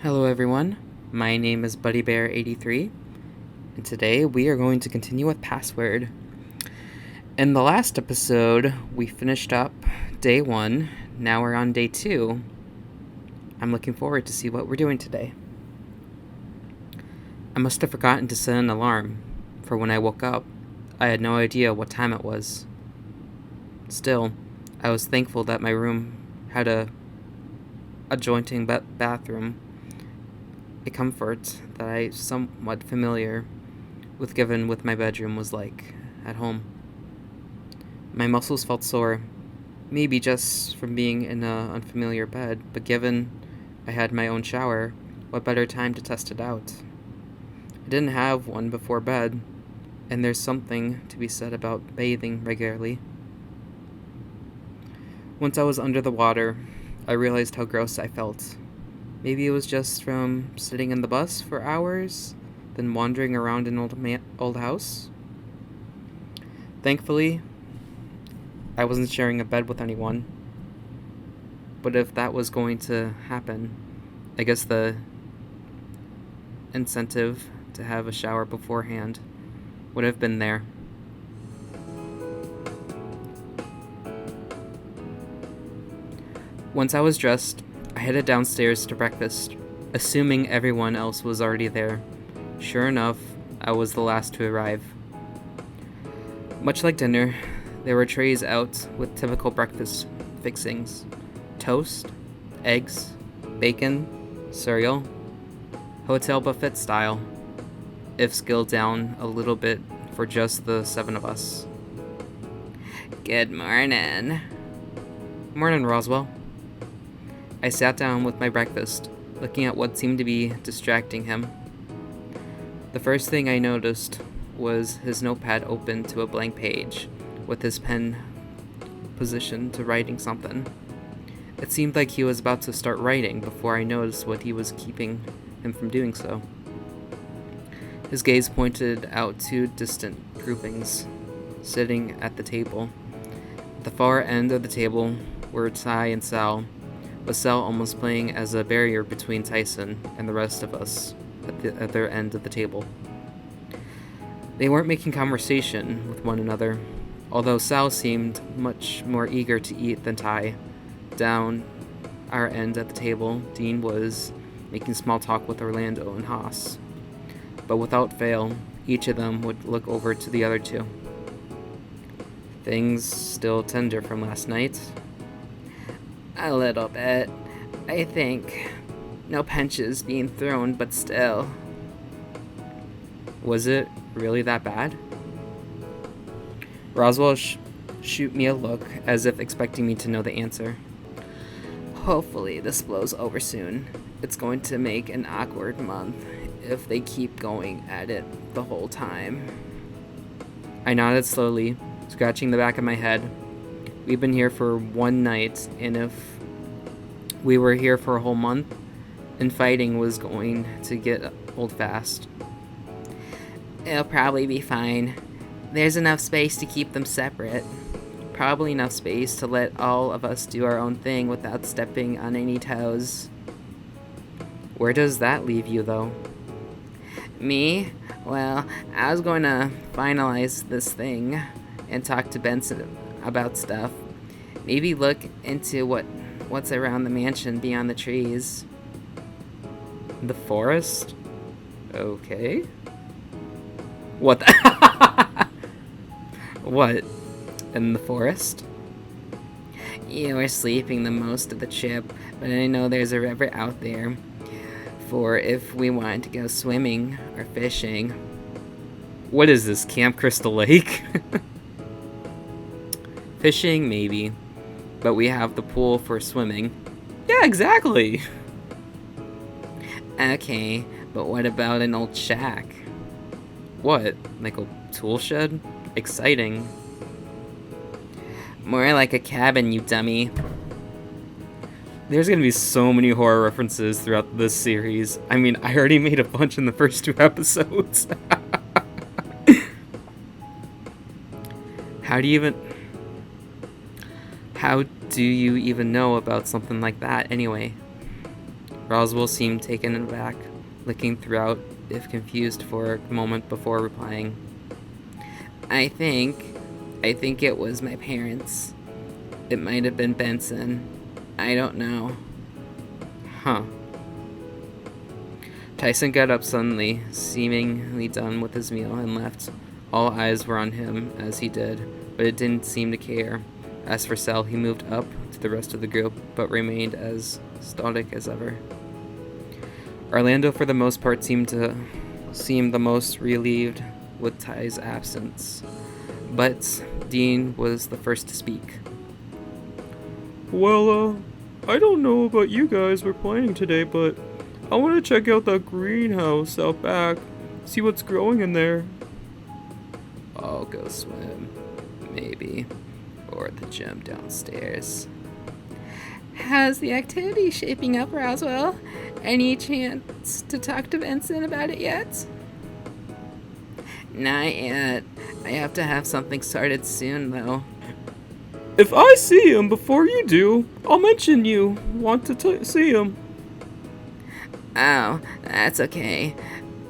Hello everyone, my name is BuddyBear83, and today we are going to continue with Password. In the last episode, we finished up day 1, now we're on day 2. I'm looking forward to see what we're doing today. I must have forgotten to set an alarm, for when I woke up, I had no idea what time it was. Still, I was thankful that my room had a adjoining bathroom, a comfort that I somewhat familiar with given with my bedroom was like at home. My muscles felt sore, maybe just from being in an unfamiliar bed, but given I had my own shower, what better time to test it out? I didn't have one before bed, and there's something to be said about bathing regularly. Once I was under the water, I realized how gross I felt. Maybe it was just from sitting in the bus for hours, then wandering around an old house. Thankfully, I wasn't sharing a bed with anyone. But if that was going to happen, I guess the incentive to have a shower beforehand would have been there. Once I was dressed, I headed downstairs to breakfast, assuming everyone else was already there. Sure enough, I was the last to arrive. Much like dinner, there were trays out with typical breakfast fixings: toast, eggs, bacon, cereal, hotel buffet style, if scaled down a little bit for just the 7 of us. Good morning. Morning, Roswell. I sat down with my breakfast, looking at what seemed to be distracting him. The first thing I noticed was his notepad open to a blank page, with his pen positioned to writing something. It seemed like he was about to start writing before I noticed what he was keeping him from doing so. His gaze pointed out 2 distant groupings, sitting at the table. At the far end of the table were Ty and Sal, with Sal almost playing as a barrier between Tyson and the rest of us at the other end of the table. They weren't making conversation with one another, although Sal seemed much more eager to eat than Ty. Down our end at the table, Dean was making small talk with Orlando and Haas, but without fail, each of them would look over to the other 2. Things still tender from last night? A little bit, I think. No punches being thrown, but still. Was it really that bad? Roswell shoot me a look, as if expecting me to know the answer. Hopefully this blows over soon. It's going to make an awkward month if they keep going at it the whole time. I nodded slowly, scratching the back of my head. We've been here for 1 night, and if we were here for a whole month, and fighting was going to get old fast. It'll probably be fine. There's enough space to keep them separate. Probably enough space to let all of us do our own thing without stepping on any toes. Where does that leave you, though? Me? Well, I was going to finalize this thing and talk to Benson about stuff. Maybe look into what's around the mansion beyond the trees. The forest? Okay. What the What? In the forest? You were sleeping the most of the trip, but I know there's a river out there for if we wanted to go swimming or fishing. What is this, Camp Crystal Lake? Fishing, maybe, but we have the pool for swimming. Yeah, exactly. Okay, but what about an old shack? What, like a tool shed? Exciting. More like a cabin, you dummy. There's gonna be so many horror references throughout this series. I mean, I already made a bunch in the first 2 episodes. How do you even know about something like that anyway? Roswell seemed taken aback, looking throughout, if confused for a moment before replying. I think it was my parents. It might have been Benson. I don't know. Huh. Tyson got up suddenly, seemingly done with his meal, and left. All eyes were on him as he did, but it didn't seem to care. As for Sal, he moved up to the rest of the group, but remained as stoic as ever. Orlando, for the most part, seemed the most relieved with Ty's absence, but Dean was the first to speak. Well, I don't know about you guys were planning today, but I want to check out that greenhouse out back, see what's growing in there. I'll go swim, maybe, or at the gym downstairs. How's the activity shaping up, Roswell? Any chance to talk to Vincent about it yet? Not yet. I have to have something started soon, though. If I see him before you do, I'll mention you want to see him. Oh, that's okay.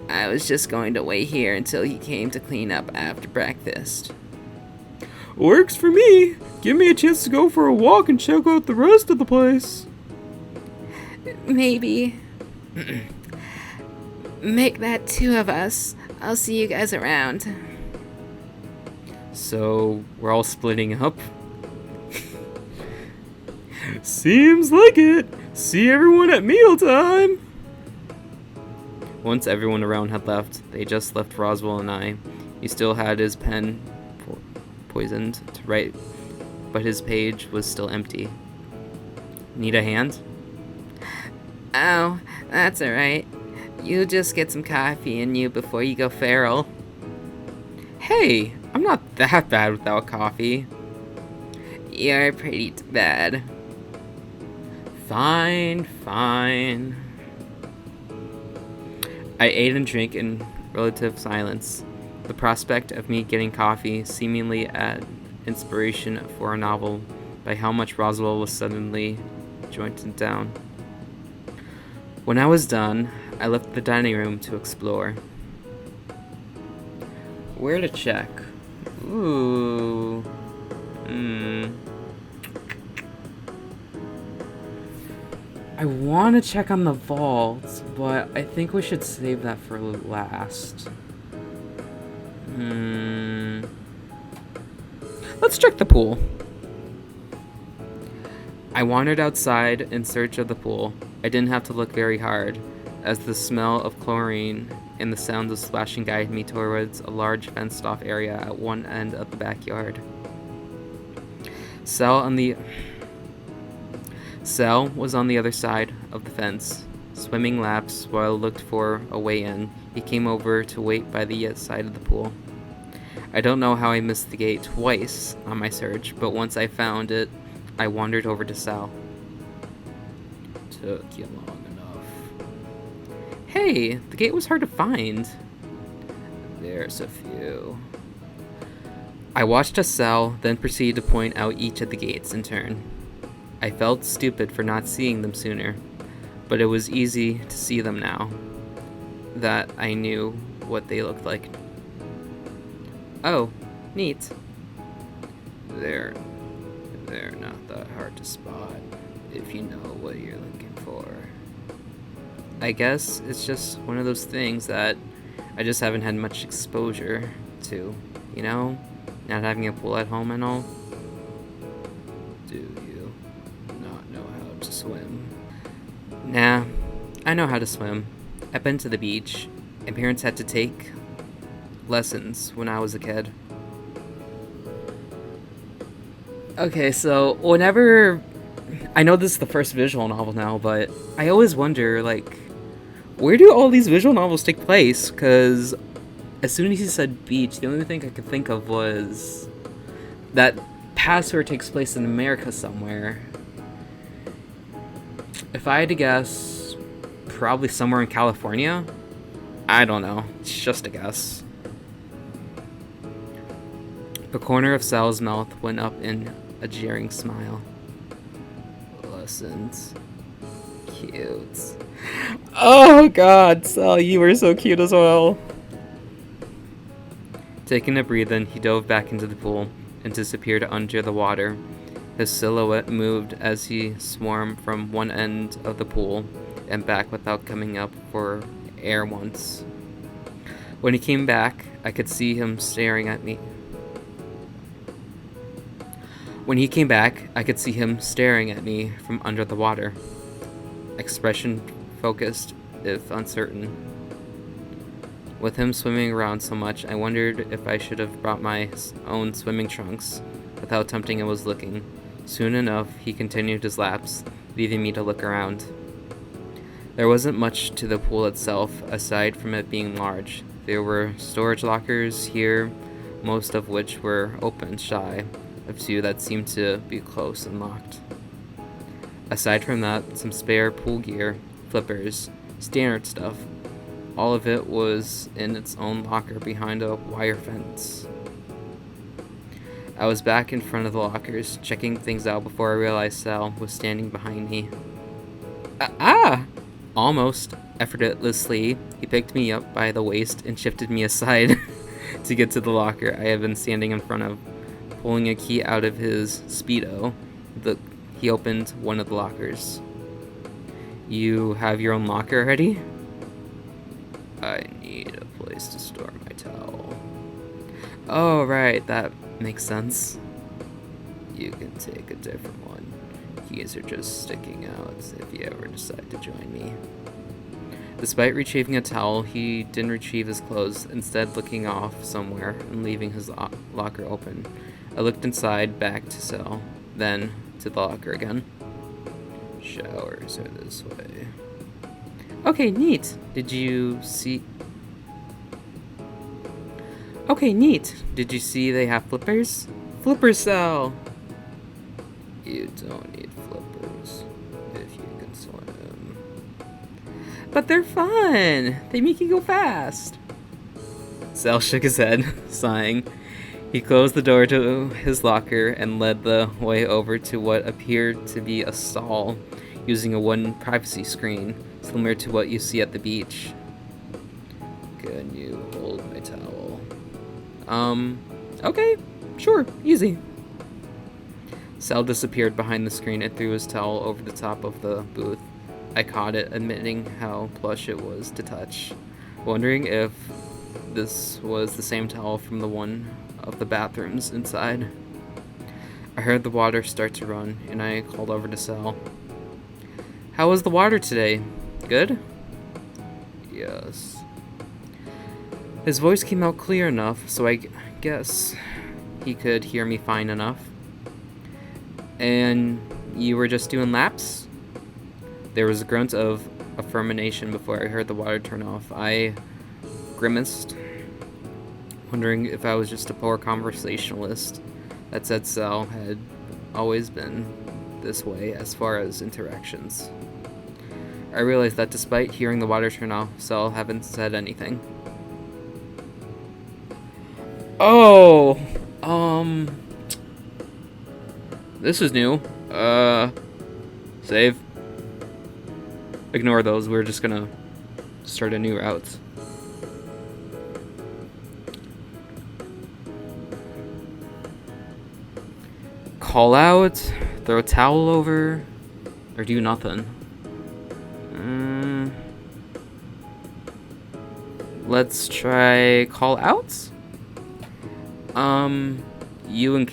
I was just going to wait here until he came to clean up after breakfast. Works for me. Give me a chance to go for a walk and check out the rest of the place. Maybe. Make that two of us. I'll see you guys around. So, we're all splitting up? Seems like it. See everyone at mealtime. Once everyone around had left, they just left Roswell and I. He still had his pen poisoned to write, but his page was still empty. Need a hand? Oh, that's alright. You just get some coffee in you before you go feral. Hey, I'm not that bad without coffee. You're pretty bad. Fine. I ate and drank in relative silence. The prospect of me getting coffee seemingly had inspiration for a novel by how much Roswell was suddenly jointed down. When I was done, I left the dining room to explore. Where to check? Ooh. I want to check on the vault, but I think we should save that for last. Let's check the pool. I wandered outside in search of the pool. I didn't have to look very hard, as the smell of chlorine and the sound of splashing guided me towards a large fenced-off area at one end of the backyard. Sal was on the other side of the fence, swimming laps while I looked for a way in. He came over to wait by the side of the pool. I don't know how I missed the gate twice on my search, but once I found it, I wandered over to Sal. Took you long enough. Hey, the gate was hard to find. There's a few. I watched as Sal then proceeded to point out each of the gates in turn. I felt stupid for not seeing them sooner, but it was easy to see them now that I knew what they looked like. Oh, neat. They're not that hard to spot if you know what you're looking for. I guess it's just one of those things that I just haven't had much exposure to, you know? Not having a pool at home and all. Do you not know how to swim? Nah, I know how to swim. I've been to the beach. My parents had to take lessons when I was a kid. Okay, so whenever... I know this is the first visual novel now, but I always wonder, like, where do all these visual novels take place? Because as soon as he said beach, the only thing I could think of was that Password takes place in America somewhere. If I had to guess, probably somewhere in California? I don't know. It's just a guess. The corner of Sal's mouth went up in a jeering smile. Lessons. Cute. Oh god, Sal, you were so cute as well. Taking a breath in, he dove back into the pool and disappeared under the water. His silhouette moved as he swarmed from one end of the pool and back without coming up for air once. When he came back, I could see him staring at me. When he came back, I could see him staring at me from under the water. Expression focused, if uncertain. With him swimming around so much, I wondered if I should have brought my own swimming trunks with how tempting it was looking. Soon enough, he continued his laps, leaving me to look around. There wasn't much to the pool itself, aside from it being large. There were storage lockers here, most of which were open shy of two that seemed to be close and locked. Aside from that, some spare pool gear, flippers, standard stuff. All of it was in its own locker behind a wire fence. I was back in front of the lockers, checking things out before I realized Sal was standing behind me. Almost effortlessly, he picked me up by the waist and shifted me aside to get to the locker I had been standing in front of. Pulling a key out of his Speedo, he opened one of the lockers. You have your own locker already? I need a place to store my towel. Oh, right, that makes sense. You can take a different one. Keys are just sticking out if you ever decide to join me. Despite retrieving a towel, he didn't retrieve his clothes, instead looking off somewhere and leaving his locker open. I looked inside, back to Sal, then to the locker again. Showers are this way. Okay, neat. Did you see they have flippers? Flippers, Sal! You don't need flippers if you can swim. But they're fun! They make you go fast! Sal shook his head, sighing. He closed the door to his locker and led the way over to what appeared to be a stall, using a wooden privacy screen, similar to what you see at the beach. Can you hold my towel? Okay, sure, easy. Sal disappeared behind the screen and threw his towel over the top of the booth. I caught it, admitting how plush it was to touch, wondering if this was the same towel from the one of the bathrooms inside. I heard the water start to run, and I called over to Sal. How was the water today? Good? Yes. His voice came out clear enough, so I guess he could hear me fine enough. And you were just doing laps? There was a grunt of affirmation before I heard the water turn off. I grimaced, wondering if I was just a poor conversationalist that said Sal had always been this way as far as interactions. I realized that despite hearing the water turn off, Sal hadn't said anything. Oh, this is new. Save. Ignore those, we're just gonna start a new route. Call out, throw a towel over, or do nothing. Let's try call outs. You and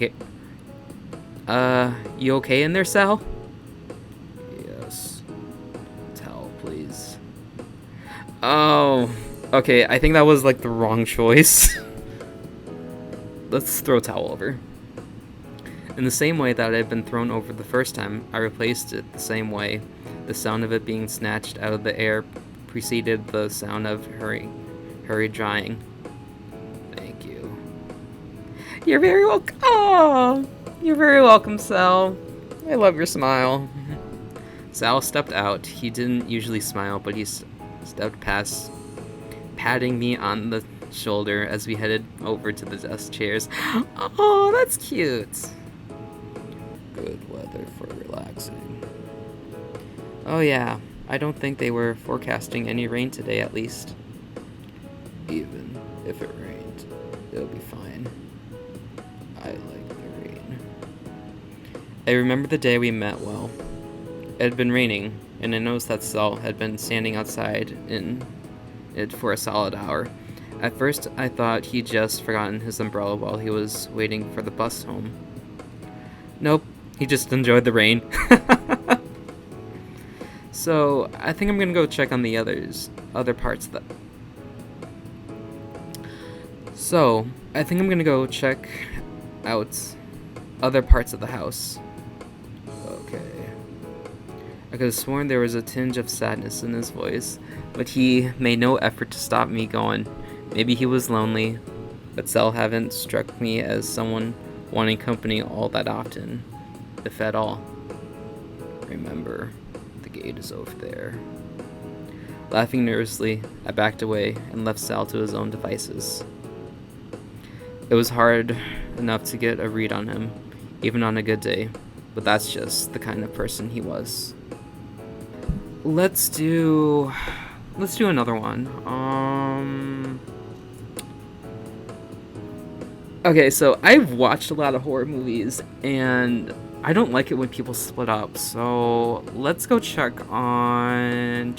you okay in there, Sal? Yes. Towel, please. Oh, okay, I think that was like the wrong choice. Let's throw a towel over. In the same way that it had been thrown over the first time, I replaced it the same way. The sound of it being snatched out of the air preceded the sound of hurried drying. Thank you. You're very welcome. Oh, you're very welcome, Sal. I love your smile. Sal stepped out. He didn't usually smile, but he stepped past, patting me on the shoulder as we headed over to the desk chairs. Oh, that's cute. Good weather for relaxing. Oh yeah, I don't think they were forecasting any rain today, at least. Even if it rained, it'll be fine. I like the rain. I remember the day we met well. It had been raining, and I noticed that Saul had been standing outside in it for a solid hour. At first, I thought he'd just forgotten his umbrella while he was waiting for the bus home. Nope, he just enjoyed the rain. So, I think I'm gonna go check on the other parts of the... So, I think I'm gonna go check out other parts of the house. Okay. I could have sworn there was a tinge of sadness in his voice, but he made no effort to stop me going. Maybe he was lonely, but Sel haven't struck me as someone wanting company all that often, if at all. Remember, the gate is over there. Laughing nervously, I backed away and left Sal to his own devices. It was hard enough to get a read on him, even on a good day, but that's just the kind of person he was. Let's do another one. Okay, so I've watched a lot of horror movies, and I don't like it when people split up. So let's go check on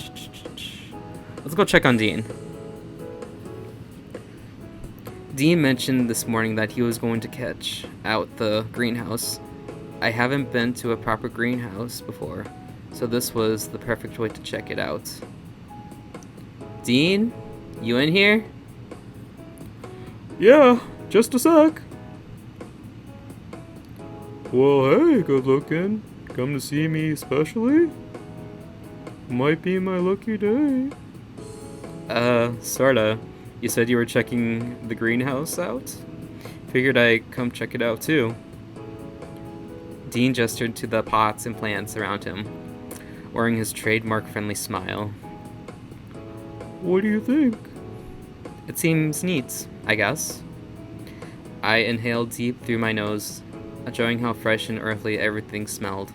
Dean. Dean mentioned this morning that he was going to catch out the greenhouse. I haven't been to a proper greenhouse before, so this was the perfect way to check it out. Dean, you in here? Yeah, just a sec. Well, hey, good looking. Come to see me especially? Might be my lucky day. Sorta. You said you were checking the greenhouse out? Figured I'd come check it out too. Dean gestured to the pots and plants around him, wearing his trademark friendly smile. What do you think? It seems neat, I guess. I inhaled deep through my nose, enjoying how fresh and earthly everything smelled.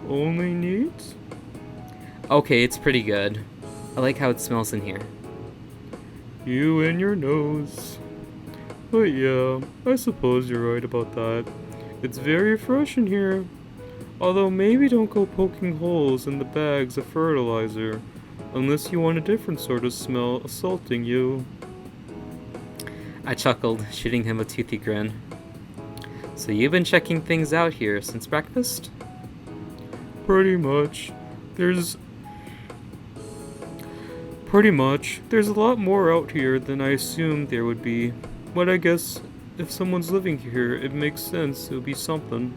Only neat? Okay, it's pretty good. I like how it smells in here. You and your nose. But yeah, I suppose you're right about that. It's very fresh in here. Although maybe don't go poking holes in the bags of fertilizer, unless you want a different sort of smell assaulting you. I chuckled, shooting him a toothy grin. So you've been checking things out here since breakfast? Pretty much. There's a lot more out here than I assumed there would be. But I guess if someone's living here, it makes sense it'll be something.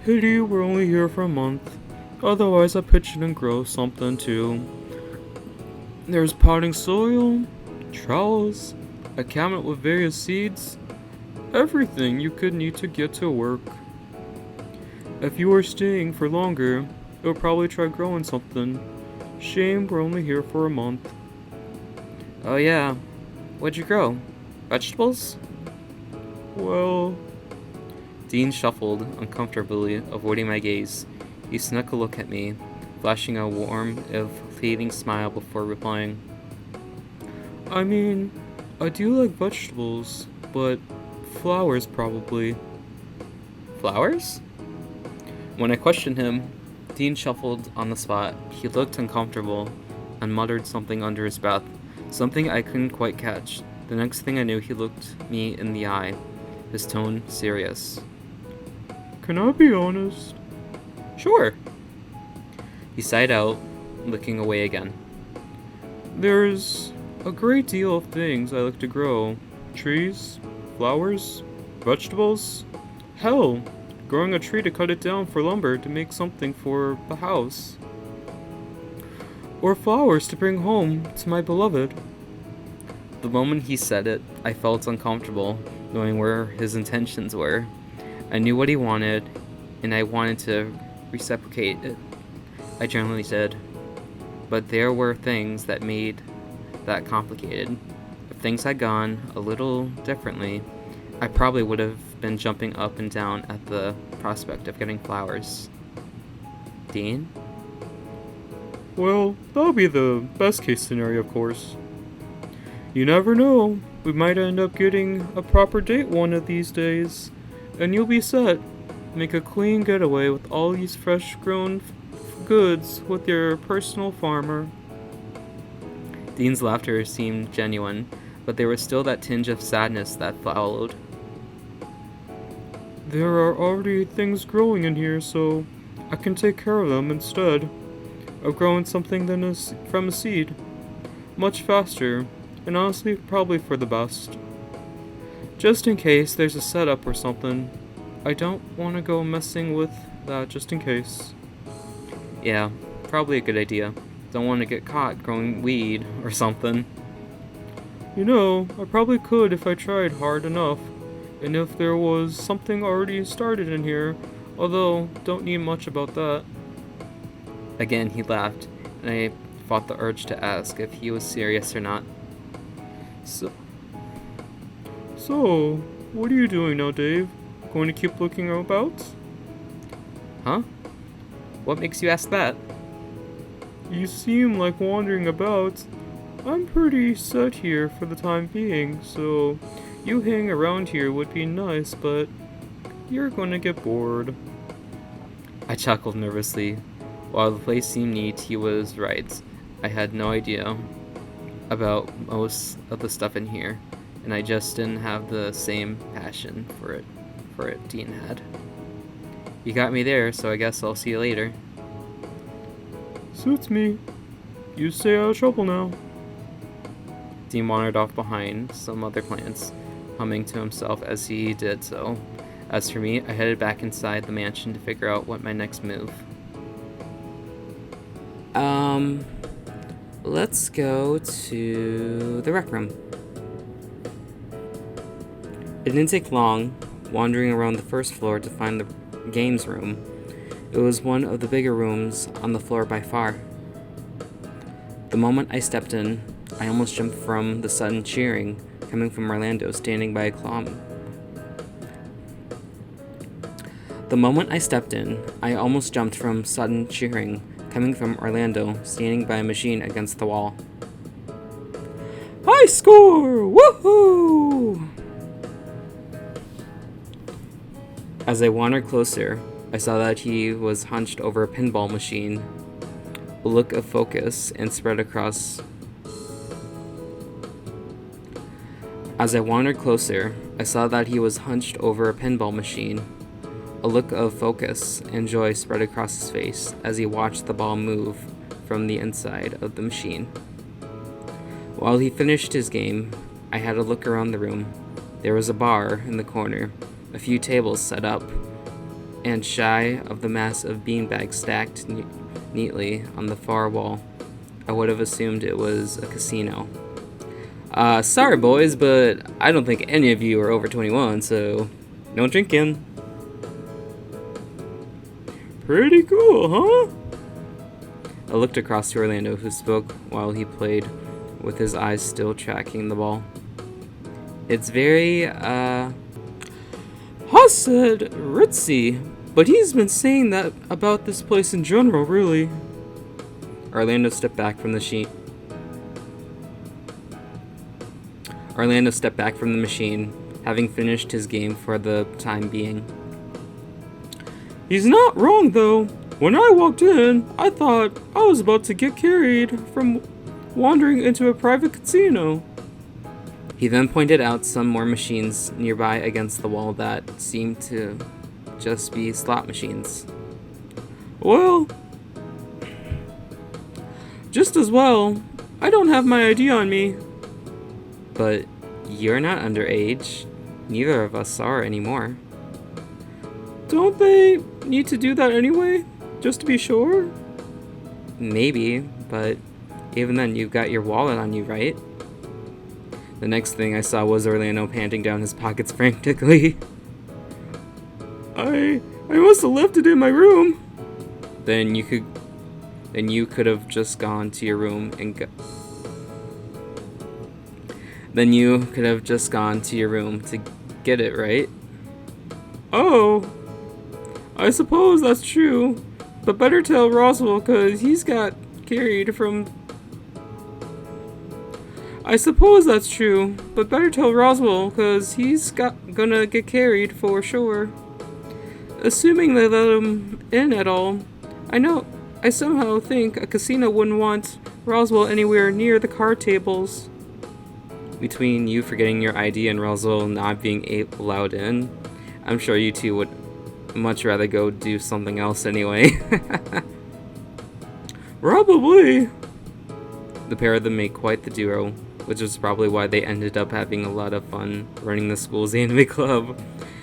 Pity we're only here for a month. Otherwise, I pitch in and grow something too. There's potting soil, trowels, a cabinet with various seeds, everything you could need to get to work. If you were staying for longer, you'll probably try growing something. Shame we're only here for a month. Oh yeah. What'd you grow? Vegetables? Well, Dean shuffled uncomfortably, avoiding my gaze. He snuck a look at me, flashing a warm, if fleeting smile before replying. I mean, I do like vegetables, but flowers probably. Flowers? When I questioned him, Dean shuffled on the spot. He looked uncomfortable and muttered something under his breath, something I couldn't quite catch. The next thing I knew, he looked me in the eye, his tone serious. Can I be honest? Sure. He sighed out, looking away again. There's a great deal of things I like to grow. Trees, flowers, vegetables. Hell, growing a tree to cut it down for lumber to make something for the house. Or flowers to bring home to my beloved. The moment he said it, I felt uncomfortable, knowing where his intentions were. I knew what he wanted, and I wanted to reciprocate it. I generally did. But there were things that made that complicated. If things had gone a little differently, I probably would have been jumping up and down at the prospect of getting flowers. Dean? Well, that'll be the best case scenario, of course. You never know. We might end up getting a proper date one of these days, and you'll be set. Make a clean getaway with all these fresh grown goods with your personal farmer. Dean's laughter seemed genuine, but there was still that tinge of sadness that followed. There are already things growing in here, so I can take care of them instead of growing something from a seed. Much faster, and honestly, probably for the best. Just in case there's a setup or something, I don't want to go messing with that just in case. Yeah, probably a good idea. Don't want to get caught growing weed or something. You know, I probably could if I tried hard enough, and if there was something already started in here, although don't need much about that. Again, he laughed, and I fought the urge to ask if he was serious or not. So, what are you doing now, Dave? Going to keep looking about? Huh? What makes you ask that? You seem like wandering about. I'm pretty set here for the time being, so you hang around here would be nice, but you're going to get bored. I chuckled nervously. While the place seemed neat, he was right. I had no idea about most of the stuff in here, and I just didn't have the same passion for it Dean had. You got me there, so I guess I'll see you later. Suits me. You stay out of trouble now. Dean wandered off behind some other plants, humming to himself as he did so. As for me, I headed back inside the mansion to figure out what my next move. Let's go to the rec room. It didn't take long, wandering around the first floor to find the games room. It was one of the bigger rooms on the floor by far. The moment I stepped in, I almost jumped from the sudden cheering coming from Orlando standing by a claw. The moment I stepped in, I almost jumped from sudden cheering coming from Orlando standing by a machine against the wall. High score! Woohoo! As I wandered closer, I saw that he was hunched over a pinball machine. A look of focus and spread across. As I wandered closer, I saw that he was hunched over a pinball machine. A look of focus and joy spread across his face as he watched the ball move from the inside of the machine. While he finished his game, I had a look around the room. There was a bar in the corner, a few tables set up, and shy of the mass of beanbags stacked neatly on the far wall, I would have assumed it was a casino. Sorry boys, but I don't think any of you are over 21, so no drinking. Pretty cool, huh? I looked across to Orlando, who spoke while he played, with his eyes still tracking the ball. It's very, Haas said ritzy, but he's been saying that about this place in general, really. Orlando stepped back from the machine, having finished his game for the time being. He's not wrong, though. When I walked in, I thought I was about to get carried from wandering into a private casino. He then pointed out some more machines nearby against the wall that seemed to just be slot machines. Well, just as well. I don't have my ID on me. But you're not underage. Neither of us are anymore. Don't they need to do that anyway? Just to be sure? Maybe, but even then you've got your wallet on you, right? The next thing I saw was Orlando panting down his pockets frantically. I must have left it in my room. Then you could have just gone to your room and Then you could have just gone to your room to get it, right? Oh, I suppose that's true. But better tell Roswell, 'cause he's got carried from... I suppose that's true, but better tell Roswell, cause he's gonna get carried for sure. Assuming they let him in at all. I somehow think a casino wouldn't want Roswell anywhere near the card tables. Between you forgetting your ID and Roswell not being allowed in, I'm sure you two would much rather go do something else anyway. Probably. The pair of them made quite the duo, which is probably why they ended up having a lot of fun running the school's anime club,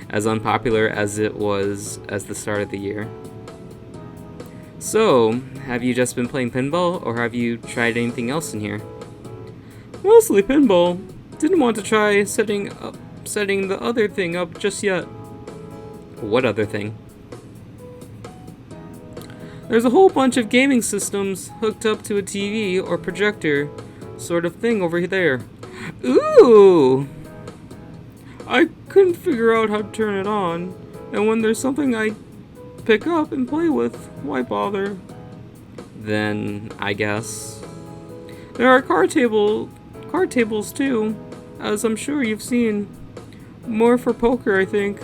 as unpopular as it was as the start of the year. So, have you just been playing pinball, or have you tried anything else in here? Mostly pinball. Didn't want to try setting the other thing up just yet. What other thing? There's a whole bunch of gaming systems hooked up to a TV or projector sort of thing over there. Ooh! I couldn't figure out how to turn it on, and when there's something I pick up and play with, why bother? Then, I guess. There are card tables too, as I'm sure you've seen. More for poker, I think.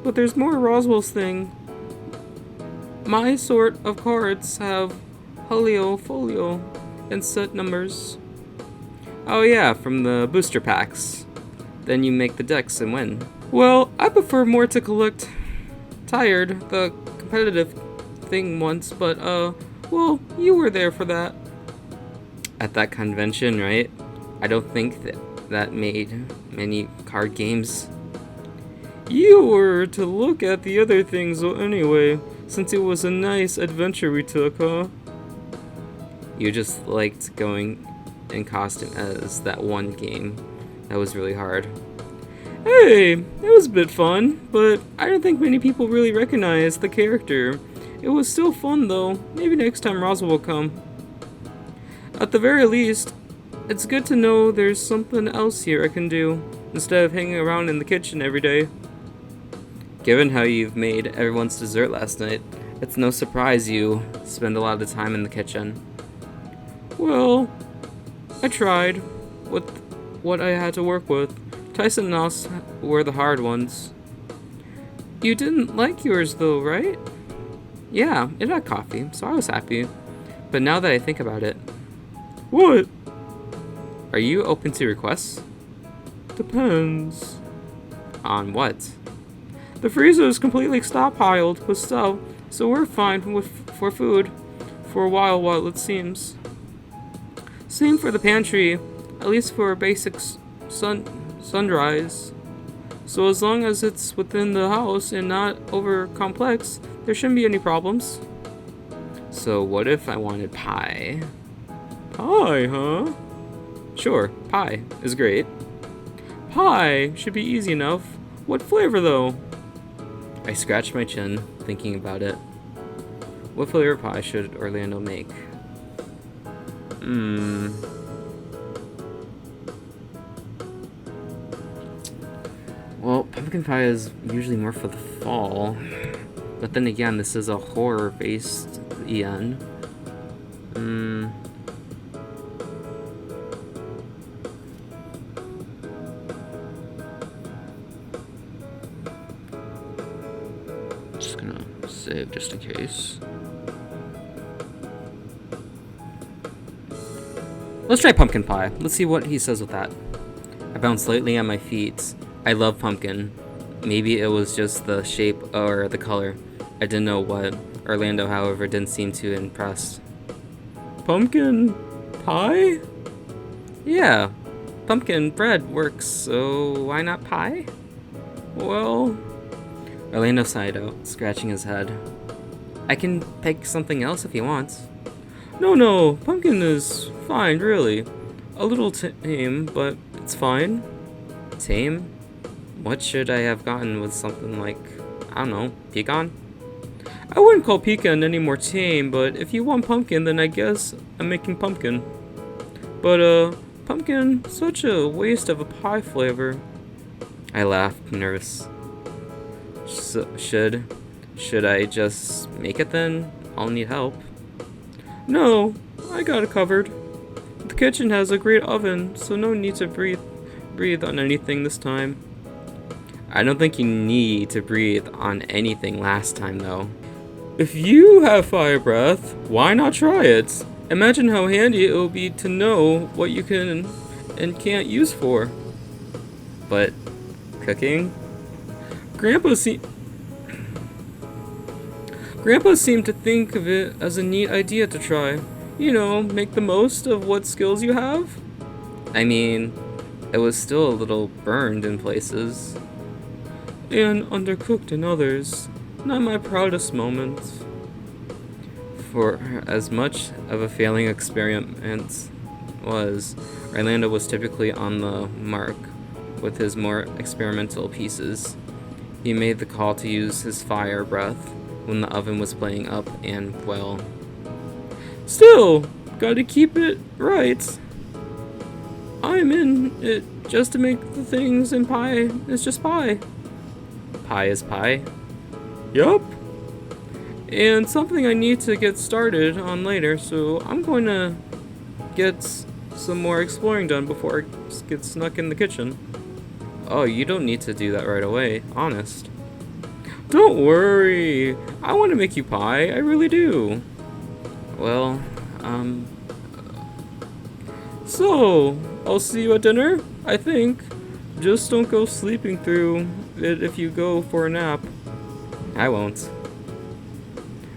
But there's more Roswell's thing. My sort of cards have Helio Folio and set numbers. Oh yeah, from the booster packs. Then you make the decks and win. Well, I prefer more to collect Tired, the competitive thing once, but well, you were there for that. At that convention, right? I don't think that made many card games. You were to look at the other things anyway, since it was a nice adventure we took, huh? You just liked going in costume as that one game. That was really hard. Hey, it was a bit fun, but I don't think many people really recognize the character. It was still fun though. Maybe next time Roswell will come. At the very least, it's good to know there's something else here I can do, instead of hanging around in the kitchen every day. Given how you've made everyone's dessert last night, it's no surprise you spend a lot of time in the kitchen. Well, I tried with what I had to work with. Tyson and us were the hard ones. You didn't like yours though, right? Yeah, it had coffee, so I was happy. But now that I think about it... What? Are you open to requests? Depends. On what? The freezer is completely stockpiled with stuff, so we're fine for food for a while it seems. Same for the pantry, at least for basic sunrise. So as long as it's within the house and not over complex, there shouldn't be any problems. So what if I wanted pie? Pie, huh? Sure, pie is great. Pie should be easy enough. What flavor though? I scratched my chin, thinking about it. What flavor pie should Orlando make? Well, pumpkin pie is usually more for the fall. But then again, this is a horror-based EN. Just gonna save just in case. Let's try pumpkin pie. Let's see what he says with that. I bounced slightly on my feet. I love pumpkin. Maybe it was just the shape or the color. I didn't know what. Orlando, however, didn't seem too impressed. Pumpkin pie? Yeah, pumpkin bread works, so why not pie? Well... Orlando sighed out, scratching his head. I can pick something else if you want. No, pumpkin is fine, really. A little tame, but it's fine. Tame? What should I have gotten with something like, I don't know, pecan? I wouldn't call pecan any more tame, but if you want pumpkin, then I guess I'm making pumpkin. But, pumpkin, such a waste of a pie flavor. I laughed, nervous. Should I just make it then? I'll need help. No, I got it covered. The kitchen has a great oven, so no need to breathe on anything this time. I don't think you need to breathe on anything last time, though. If you have fire breath, why not try it? Imagine how handy it will be to know what you can and can't use for. But cooking? Grandpa seemed to think of it as a neat idea to try. You know, make the most of what skills you have. I mean, it was still a little burned in places. And undercooked in others. Not my proudest moments. For as much of a failing experiment was, Orlando was typically on the mark with his more experimental pieces. He made the call to use his fire breath when the oven was playing up and well. Still, gotta keep it right. I'm in it just to make the things, and pie is just pie. Pie is pie? Yup. And something I need to get started on later, so I'm going to get some more exploring done before I get snuck in the kitchen. Oh, you don't need to do that right away, honest. Don't worry. I want to make you pie, I really do. Well, So, I'll see you at dinner, I think. Just don't go sleeping through it if you go for a nap. I won't.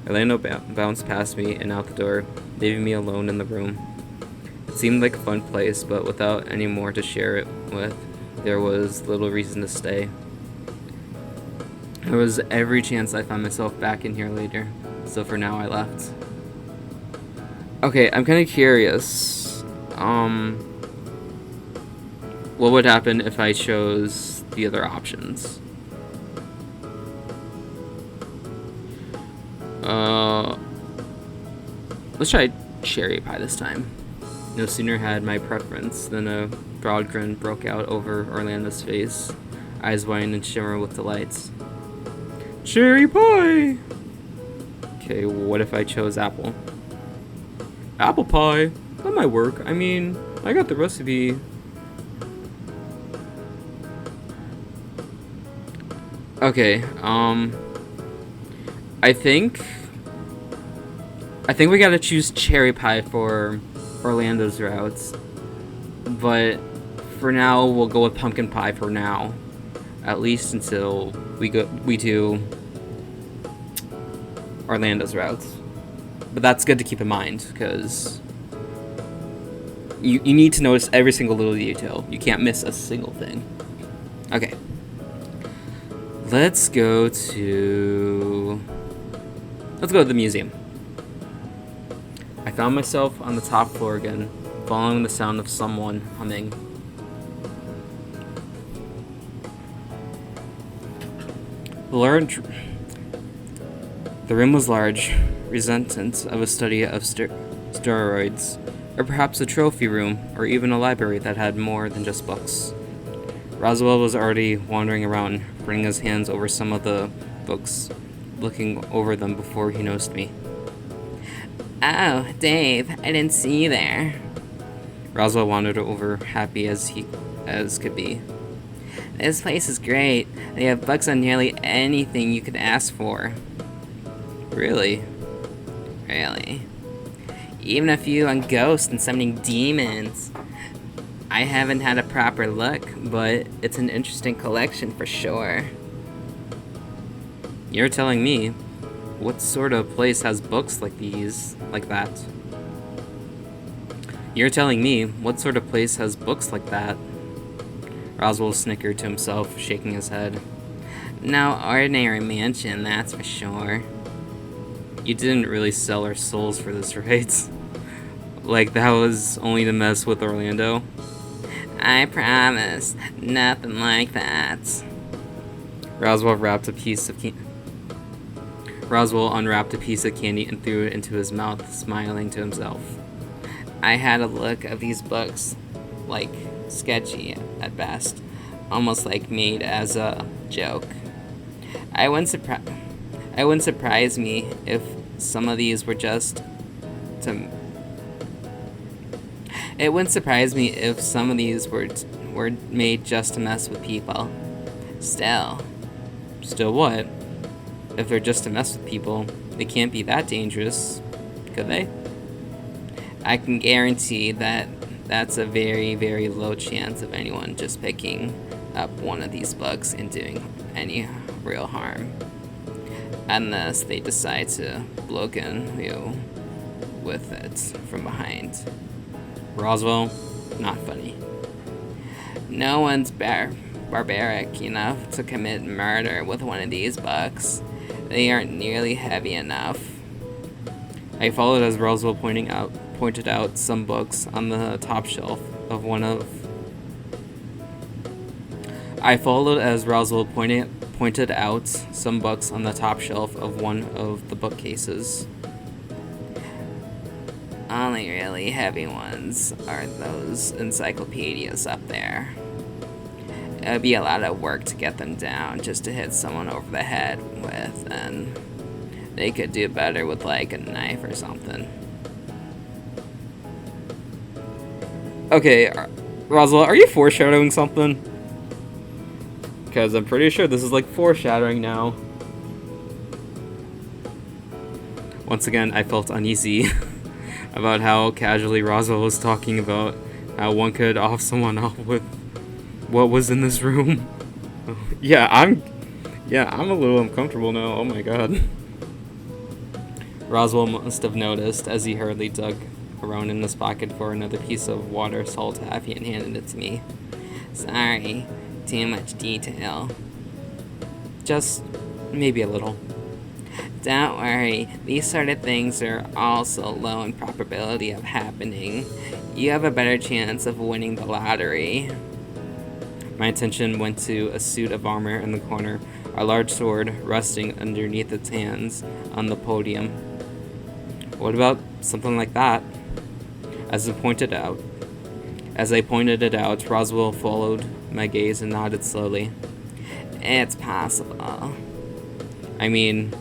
Orlando bounced past me and out the door, leaving me alone in the room. It seemed like a fun place, but without any more to share it with, there was little reason to stay. There was every chance I found myself back in here later, so for now I left. Okay, I'm kind of curious. What would happen if I chose the other options? Let's try cherry pie this time. No sooner had my preference than a broad grin broke out over Orlando's face, eyes wide and shimmer with delight. Cherry pie! Okay, what if I chose apple? Apple pie? That might work. I mean, I got the recipe. Okay, I think we gotta choose cherry pie for Orlando's routes. But for now, we'll go with pumpkin pie for now. At least until we do Orlando's routes. But that's good to keep in mind, because you need to notice every single little detail. You can't miss a single thing. Okay. Let's go to the museum. I found myself on the top floor again, following the sound of someone humming. The room was large, resentment of a study of steroids, or perhaps a trophy room, or even a library that had more than just books. Roswell was already wandering around, running his hands over some of the books, looking over them before he noticed me. Oh, Dave, I didn't see you there. Roswell wandered over, happy as could be. This place is great. They have books on nearly anything you could ask for. Really? Really? Even a few on ghosts and summoning demons. I haven't had a proper look, but it's an interesting collection for sure. You're telling me, what sort of place has books like that? You're telling me, what sort of place has books like that? Roswell snickered to himself, shaking his head. No ordinary mansion, that's for sure. You didn't really sell our souls for this, right? Like, that was only to mess with Orlando? I promise, nothing like that. Roswell unwrapped a piece of candy and threw it into his mouth, smiling to himself. I had a look of these books, like sketchy at best, almost like made as a joke. I wouldn't surprise me if some of these were just to It wouldn't surprise me if some of these were made just to mess with people. Still. Still what? If they're just to mess with people, they can't be that dangerous, could they? I can guarantee that that's a very, very low chance of anyone just picking up one of these books and doing any real harm. Unless they decide to bludgeon you with it from behind. Roswell, not funny. No one's barbaric enough to commit murder with one of these books. They aren't nearly heavy enough. I followed as Roswell pointed out some books on the top shelf of one of. I followed as Roswell pointed out some books on the top shelf of one of the bookcases. Only really heavy ones are those encyclopedias up there. It would be a lot of work to get them down just to hit someone over the head with, and they could do better with like a knife or something. Okay, Roswell, are you foreshadowing something? Because I'm pretty sure this is like foreshadowing now. Once again, I felt uneasy about how casually Roswell was talking about how one could off someone off with what was in this room. Yeah, I'm a little uncomfortable now. Oh my god. Roswell must have noticed as he hurriedly dug around in his pocket for another piece of water salt taffy and handed it to me. Sorry, too much detail. Just maybe a little. Don't worry, these sort of things are also low in probability of happening. You have a better chance of winning the lottery. My attention went to a suit of armor in the corner, a large sword resting underneath its hands on the podium. What about something like that? As I pointed it out, Roswell followed my gaze and nodded slowly. It's possible. I mean,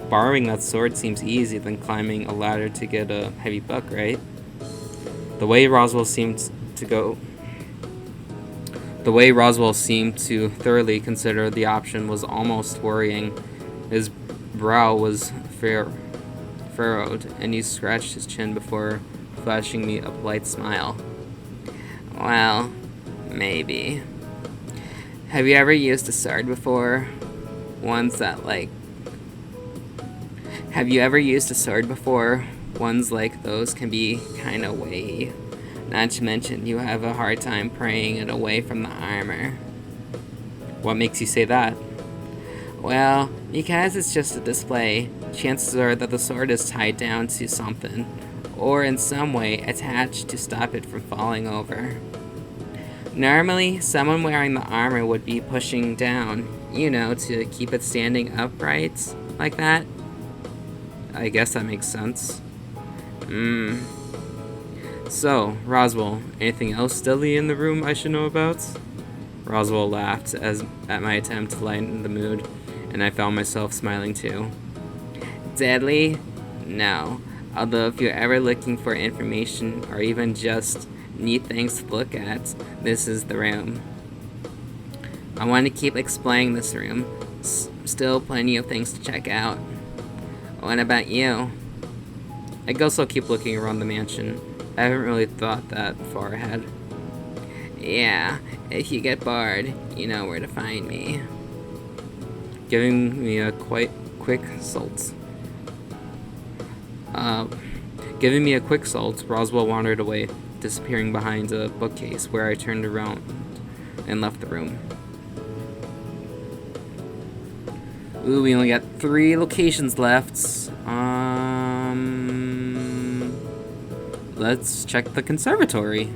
borrowing that sword seems easier than climbing a ladder to get a heavy book, right? The way Roswell seemed to thoroughly consider the option was almost worrying. His brow was furrowed, and he scratched his chin before flashing me a polite smile. Well, maybe. Have you ever used a sword before? Have you ever used a sword before? Ones like those can be kinda weighty. Not to mention, you have a hard time praying it away from the armor. What makes you say that? Well, because it's just a display, chances are that the sword is tied down to something, or in some way attached to stop it from falling over. Normally, someone wearing the armor would be pushing down, to keep it standing upright, like that. I guess that makes sense. So, Roswell, anything else deadly in the room I should know about? Roswell laughed at my attempt to lighten the mood, and I found myself smiling too. Deadly? No. Although if you're ever looking for information or even just neat things to look at, this is the room. I want to keep exploring this room. Still plenty of things to check out. What about you? I guess I'll keep looking around the mansion. I haven't really thought that far ahead. Yeah, if you get bored, you know where to find me. Giving me a quick salt, Roswell wandered away, disappearing behind a bookcase where I turned around and left the room. Ooh, we only got 3 locations left. Let's check the conservatory.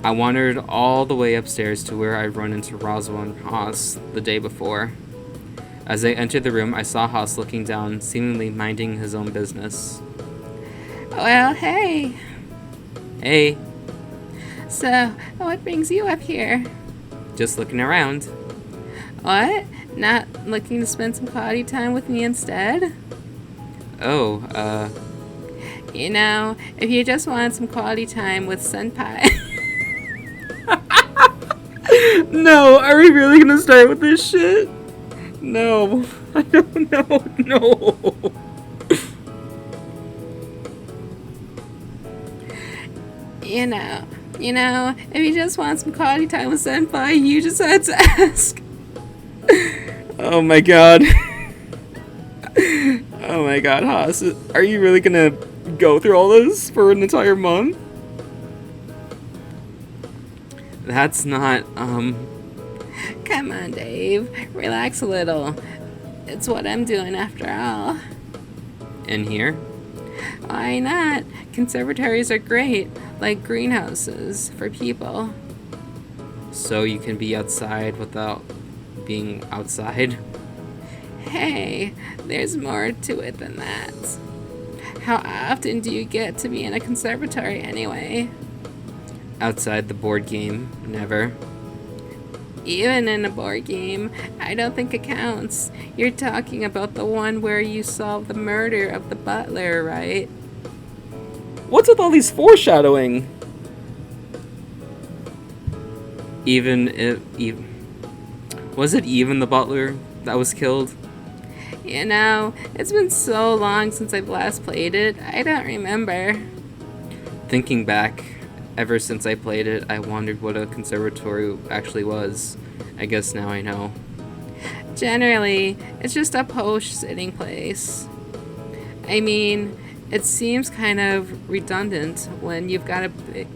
I wandered all the way upstairs to where I'd run into Roswell and Haas the day before. As I entered the room, I saw Haas looking down, seemingly minding his own business. Well, hey. Hey. So, what brings you up here? Just looking around. What? Not looking to spend some quality time with me instead? Oh, You know, if you just want some quality time with Senpai. No, are we really gonna start with this shit? No, I don't know. No. You know, if you just want some quality time with Senpai, you just had to ask. Oh my god. Oh my god, Haas. Are you really gonna go through all this for an entire month? That's not, Come on, Dave. Relax a little. It's what I'm doing after all. in here? Why not? Conservatories are great, like greenhouses for people. So you can be outside without being outside? Hey, there's more to it than that. How often do you get to be in a conservatory anyway? Outside the board game, never. Even in a board game, I don't think it counts. You're talking about the one where you solve the murder of the butler, right? What's with all these foreshadowing? Was it even the butler that was killed? You know, it's been so long since I've last played it, I don't remember. Thinking back, ever since I played it, I wondered what a conservatory actually was. I guess now I know. Generally, it's just a posh sitting place. I mean, it seems kind of redundant when you've got a big...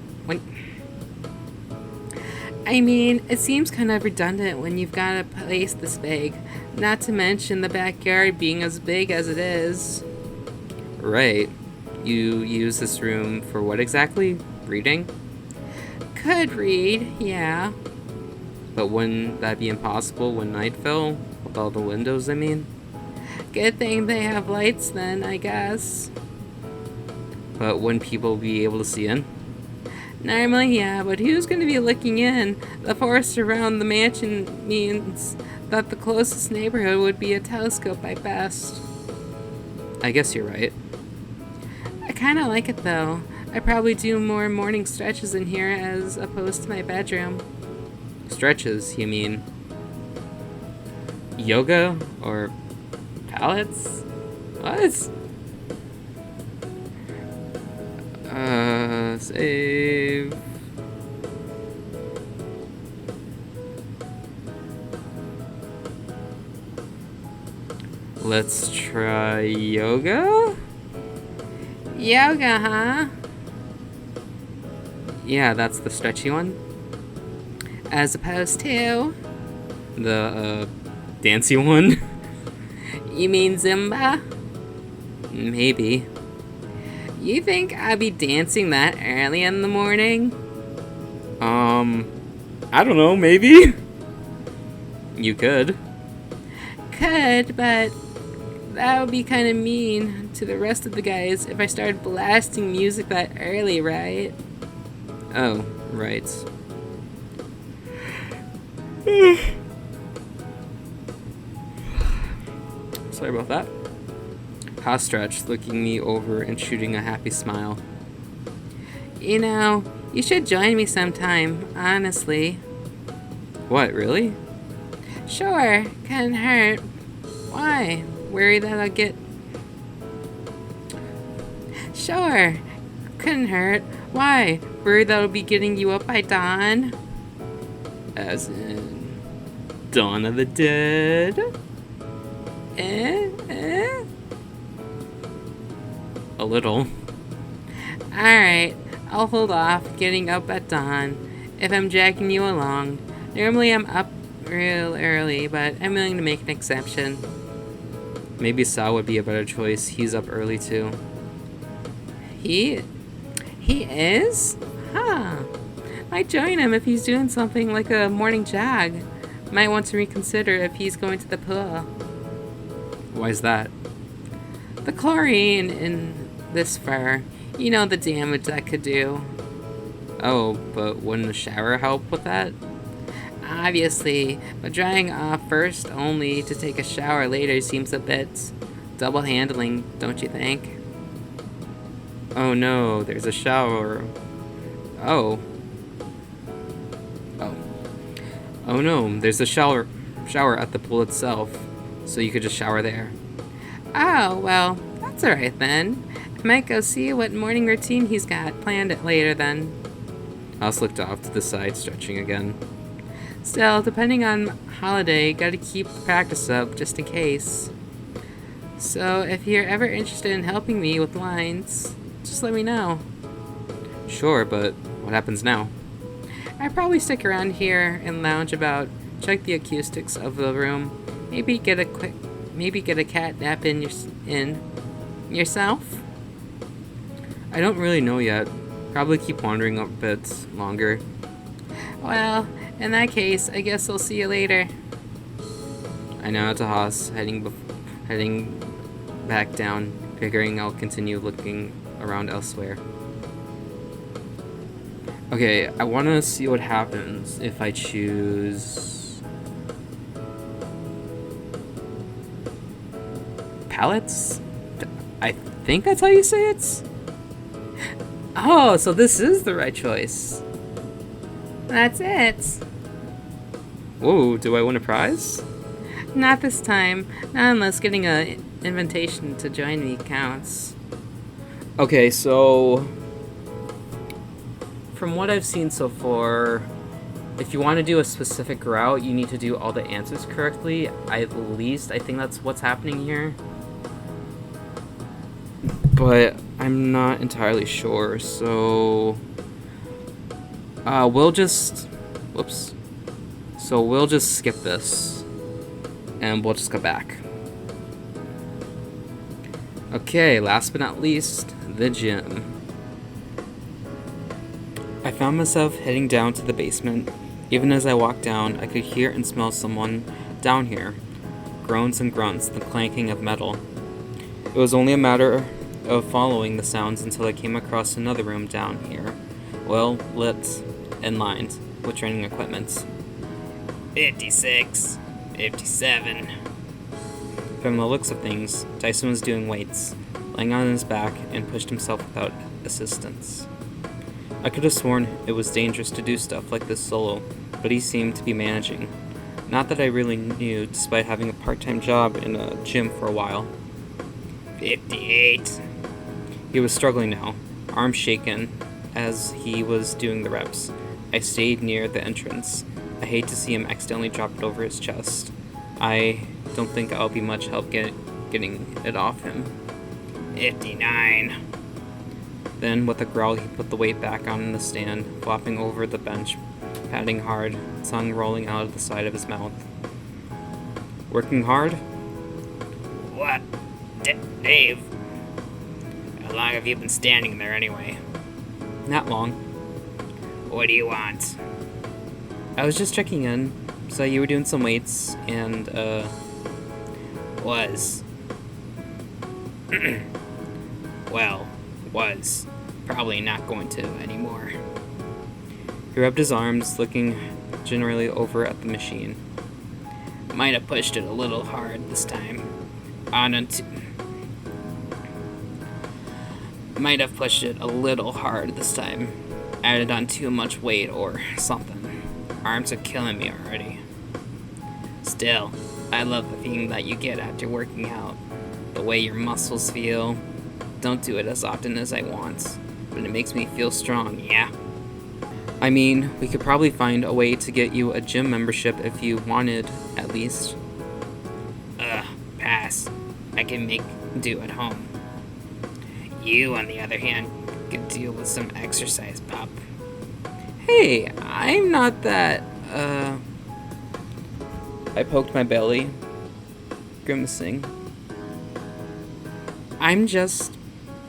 it seems kind of redundant when you've got a place this big. Not to mention the backyard being as big as it is. Right. You use this room for what exactly? Reading? Could read, yeah. But wouldn't that be impossible when night fell? With all the windows, I mean? Good thing they have lights then, I guess. But wouldn't people be able to see in? Normally, yeah, but who's going to be looking in? The forest around the mansion means that the closest neighborhood would be a telescope by best. I guess you're right. I kind of like it though. I probably do more morning stretches in here as opposed to my bedroom. Stretches, you mean? Yoga? Or pallets? What? Save. Let's try yoga? Yoga, huh? Yeah, that's the stretchy one. As opposed to... The, dancy one? You mean Zumba? Maybe. You think I'd be dancing that early in the morning? I don't know, maybe? You could. Could, but that would be kind of mean to the rest of the guys if I started blasting music that early, right? Oh, right. Sorry about that. Hot stretch, looking me over and shooting a happy smile. You know, you should join me sometime, honestly. What, really? Sure, couldn't hurt. Why? Worried that I'll get... Sure, couldn't hurt. Why? Worried that I'll be getting you up by dawn? As in... Dawn of the Dead? A little. Alright, I'll hold off getting up at dawn if I'm dragging you along. Normally I'm up real early, but I'm willing to make an exception. Maybe Sal would be a better choice. He's up early too. He is? Huh. Might join him if he's doing something like a morning jog. Might want to reconsider if he's going to the pool. Why's that? The chlorine in this fur, you know the damage that could do. Oh, but wouldn't a shower help with that? Obviously, but drying off first only to take a shower later seems a bit double handling, don't you think? Oh no, there's a shower. Oh. Oh. Oh no, there's a shower at the pool itself, so you could just shower there. Oh, well, that's alright then. I might go see what morning routine he's got planned later then. Alice looked off to the side, stretching again. Still, depending on holiday, gotta keep the practice up just in case. So, if you're ever interested in helping me with lines, just let me know. Sure, but what happens now? I'd probably stick around here and lounge about, check the acoustics of the room, maybe get a cat nap in yourself. I don't really know yet. Probably keep wandering a bit longer. Well, in that case, I guess I'll see you later. I nodded to Haas, heading back down, figuring I'll continue looking around elsewhere. Okay, I want to see what happens if I choose pallets. I think that's how you say it. Oh, so this is the right choice. That's it. Whoa, do I win a prize? Not this time. Not unless getting an invitation to join me counts. Okay, so from what I've seen so far, if you want to do a specific route, you need to do all the answers correctly. At least I think that's what's happening here. But I'm not entirely sure, so we'll just skip this and we'll just go back. Okay, last but not least, the gym. I found myself heading down to the basement. Even as I walked down, I could hear and smell someone down here. Groans and grunts, the clanking of metal. It was only a matter of following the sounds until I came across another room down here, well lit and lined with training equipment. 56, 57. From the looks of things, Tyson was doing weights, laying on his back and pushed himself without assistance. I could have sworn it was dangerous to do stuff like this solo, but he seemed to be managing. Not that I really knew, despite having a part-time job in a gym for a while. 58. He was struggling now, arms shaken, as he was doing the reps. I stayed near the entrance. I hate to see him accidentally drop it over his chest. I don't think I'll be much help getting it off him. 59. Then, with a growl, he put the weight back on the stand, flopping over the bench, patting hard, tongue rolling out of the side of his mouth. Working hard? What? Dave? How long have you been standing there anyway? Not long. What do you want? I was just checking in. Saw you were doing some weights, and, Was. Well, was. Probably not going to anymore. he rubbed his arms, looking generally over at the machine. Might have pushed it a little hard this time. Might have pushed it a little hard this time. Added on too much weight or something. Arms are killing me already. Still, I love the feeling that you get after working out. The way your muscles feel. Don't do it as often as I want, but it makes me feel strong, yeah? I mean, we could probably find a way to get you a gym membership if you wanted, at least. Pass. I can make do at home. You, on the other hand, could deal with some exercise, pup. Hey, I'm not that, I poked my belly, grimacing. I'm just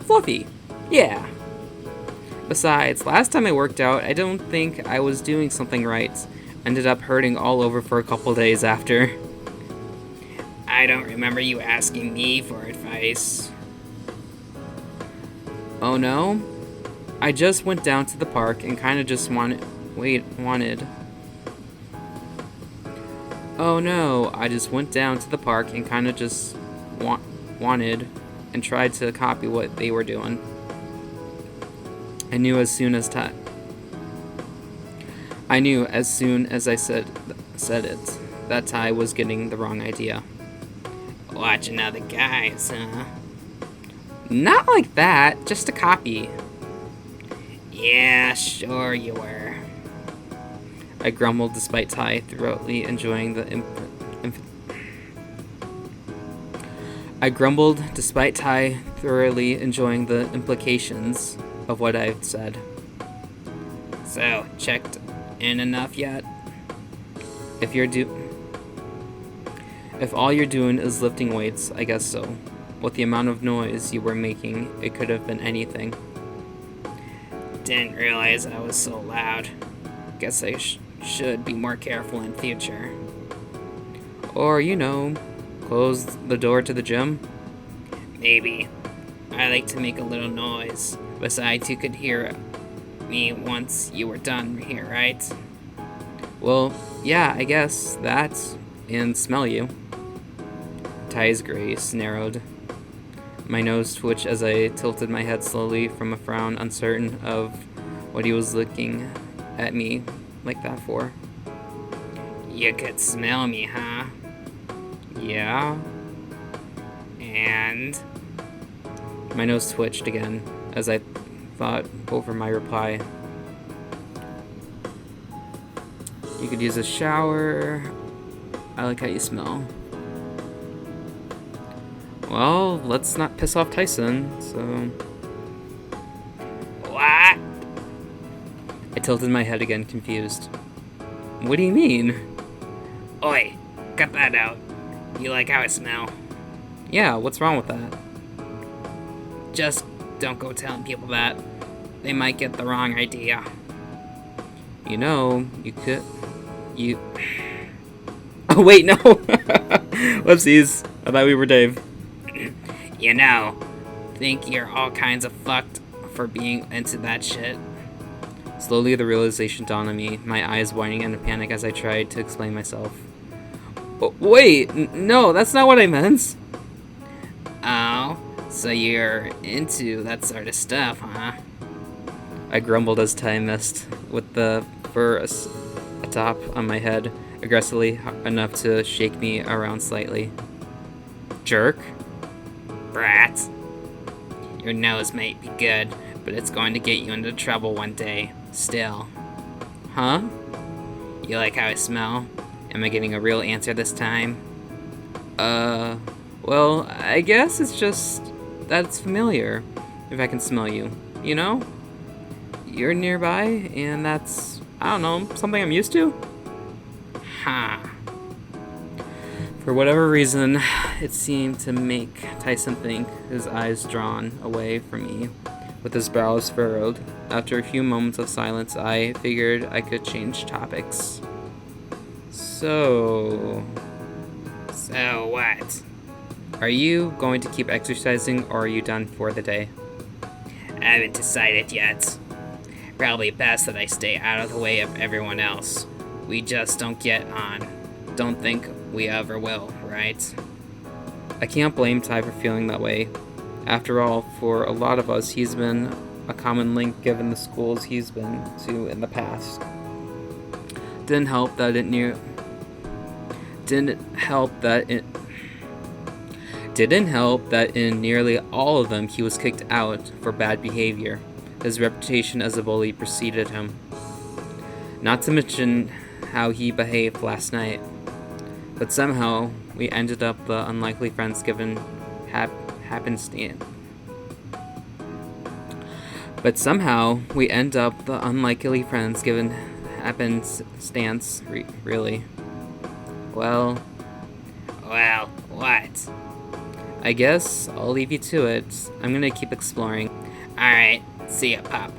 fluffy. Yeah. Besides, last time I worked out, I don't think I was doing something right. Ended up hurting all over for a couple days after. I don't remember you asking me for advice. Oh no? I just went down to the park and kinda just wanted. Oh no, I just went down to the park and kinda just wanted and tried to copy what they were doing. I knew as soon as I said it that Ty was getting the wrong idea. Watching other guys, huh? Not like that, just a copy. Yeah, sure you were. I grumbled despite Ty thoroughly enjoying the implications of what I've said. So, checked in enough yet? If all you're doing is lifting weights, I guess so. With the amount of noise you were making, it could have been anything. Didn't realize I was so loud. Guess I should be more careful in future. Or, close the door to the gym. Maybe. I like to make a little noise. Besides, you could hear me once you were done here, right? Well, yeah, I guess that, and smell you. Ty's gaze narrowed. My nose twitched as I tilted my head slowly from a frown, uncertain of what he was looking at me like that for. You could smell me, huh? Yeah? And? My nose twitched again as I thought over my reply. You could use a shower. I like how you smell. Well, let's not piss off Tyson, so... What? I tilted my head again, confused. What do you mean? Oi, cut that out. You like how I smell? Yeah, what's wrong with that? Just don't go telling people that. They might get the wrong idea. You could... Oh, wait, no! Whoopsies. I thought we were Dave. Think you're all kinds of fucked for being into that shit. Slowly, the realization dawned on me, my eyes widening in a panic as I tried to explain myself. Wait, no, that's not what I meant. Oh, so you're into that sort of stuff, huh? I grumbled as Ty messed with the fur atop on my head, aggressively enough to shake me around slightly. Jerk. Brat. Your nose might be good, but it's going to get you into trouble one day. Still. Huh? You like how I smell? Am I getting a real answer this time? Well, I guess it's just that it's familiar, if I can smell you, You're nearby, and that's, I don't know, something I'm used to? Huh. For whatever reason, it seemed to make Tyson think, his eyes drawn away from me, with his brows furrowed. After a few moments of silence, I figured I could change topics. So what? Are you going to keep exercising, or are you done for the day? I haven't decided yet. Probably best that I stay out of the way of everyone else. We just don't get on. Don't think we ever will, right? I can't blame Ty for feeling that way. After all, for a lot of us, he's been a common link given the schools he's been to in the past. Didn't help that in nearly all of them he was kicked out for bad behavior. His reputation as a bully preceded him. Not to mention how he behaved last night. But somehow we ended up the unlikely friends given happenstance. Really. Well, what? I guess I'll leave you to it. I'm gonna keep exploring. Alright, see ya, Pop.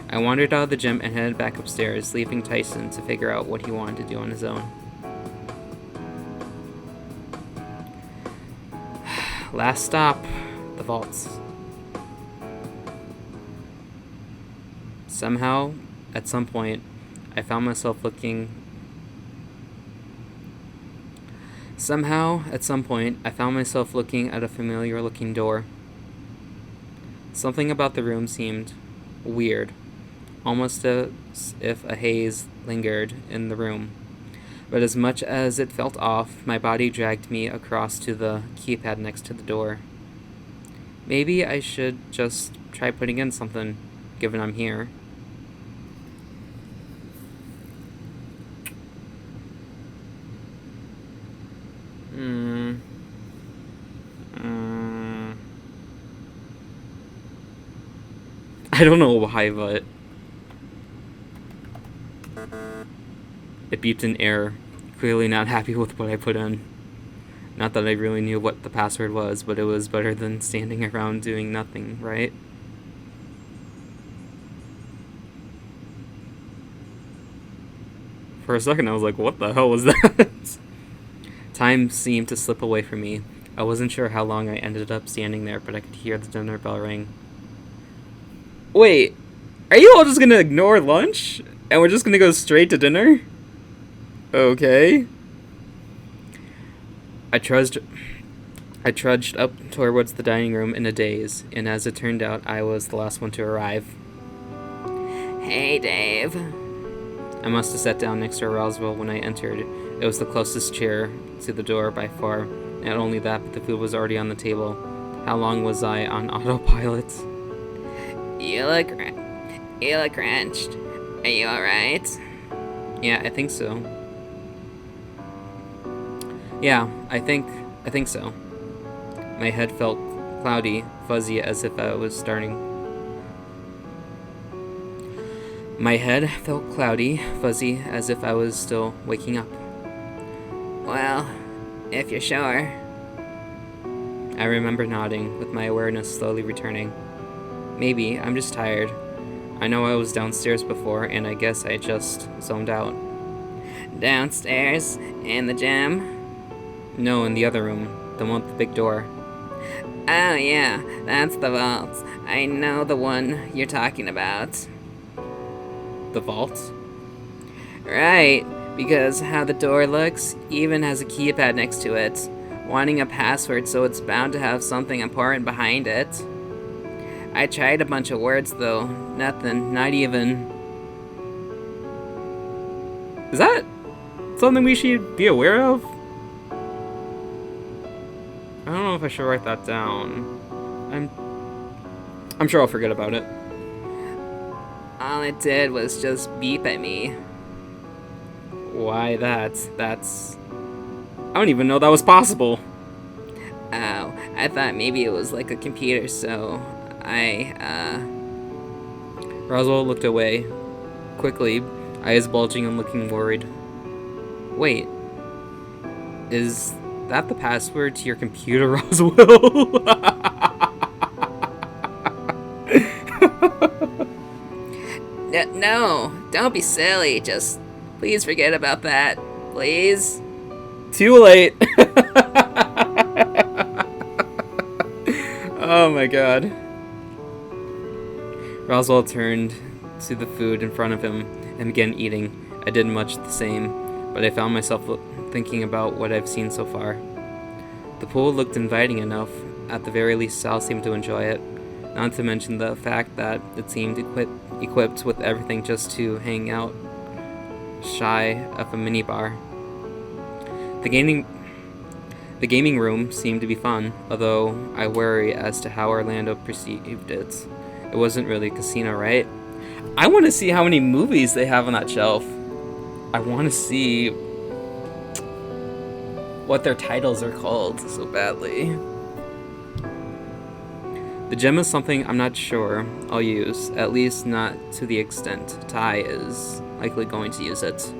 I wandered out of the gym and headed back upstairs, leaving Tyson to figure out what he wanted to do on his own. Last stop, the vaults. Somehow, at some point, I found myself looking at a familiar looking door. Something about the room seemed weird, almost as if a haze lingered in the room. But as much as it felt off, my body dragged me across to the keypad next to the door. Maybe I should just try putting in something, given I'm here. I don't know why, but it beeped an error. Clearly not happy with what I put in. Not that I really knew what the password was, but it was better than standing around doing nothing, right? For a second I was like, what the hell was that? Time seemed to slip away from me. I wasn't sure how long I ended up standing there, but I could hear the dinner bell ring. Wait, are you all just gonna ignore lunch? And we're just gonna go straight to dinner? Okay. I trudged up towards the dining room in a daze, and as it turned out, I was the last one to arrive. Hey, Dave. I must have sat down next to Roswell when I entered. It was the closest chair to the door by far. Not only that, but the food was already on the table. How long was I on autopilot? You look wrenched. Are you alright? Yeah, I think so. Yeah, I think so. My head felt cloudy, fuzzy, as if I was starting. My head felt cloudy, fuzzy, as if I was still waking up. Well, if you're sure. I remember nodding, with my awareness slowly returning. Maybe I'm just tired. I know I was downstairs before, and I guess I just zoned out. Downstairs? In the gym? No, in the other room. The one with the big door. Oh yeah, that's the vault. I know the one you're talking about. The vault? Right, because how the door looks even has a keypad next to it. Wanting a password, so it's bound to have something important behind it. I tried a bunch of words though. Nothing, not even. Is that something we should be aware of? I don't know if I should write that down. I'm sure I'll forget about it. All it did was just beep at me. Why that's... I don't even know that was possible. Oh, I thought maybe it was like a computer, so Roswell looked away quickly, eyes bulging and looking worried. Wait, is that the password to your computer, Roswell? No, don't be silly. Just please forget about that. Please? Too late. Oh my god. Roswell turned to the food in front of him and began eating. I did much the same, but I found myself thinking about what I've seen so far. The pool looked inviting enough. At the very least, Sal seemed to enjoy it. Not to mention the fact that it seemed equipped with everything just to hang out shy of a minibar. The gaming room seemed to be fun, although I worry as to how Orlando perceived it. It wasn't really a casino, right? I want to see how many movies they have on that shelf. I want to see what their titles are called so badly. The gem is something I'm not sure I'll use, at least not to the extent Ty is likely going to use it.